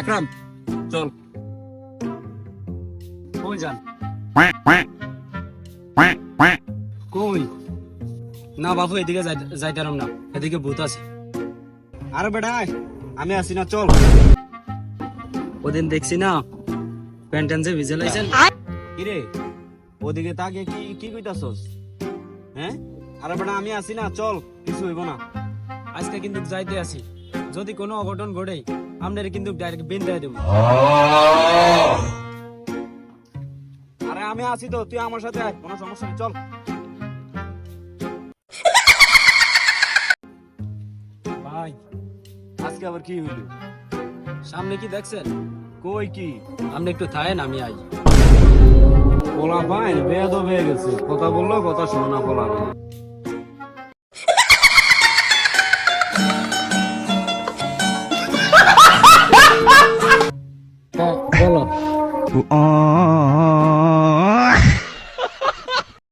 আকরাম চল। কই যান? কই? না বাবু, এদিকে যাইতাম না, এদিকে ভূত আছে। আরে বেটা আমি আসি না, চল। ওদিন দেখছি না প্যান্টেন যে ভিজে লাইছেন। কিরে ওদিকে তাকে কি কইতাছস? হ্যাঁ আরে বেটা আমি আসি না, চল, কিছু হইব না। আজকে কিন্তু যাইতে আসি, যদি কোনো অঘটন ঘটে আপনার কিন্তু ডাইরেক্ট বেন দিয়ে দেব। আরে আমি আসি তো, তুই আমার সাথে আয়, কোনো সমস্যা নেই, চল। ভাই আজকে আবার কি হইল? সামনে কি দেখছেন? কই কি? আপনি একটু থাকেন, আমি আই। পোলা ভাই বেয়াদব হয়ে গেছে, কথা বললো কথা শোনো না পোলা। বলো।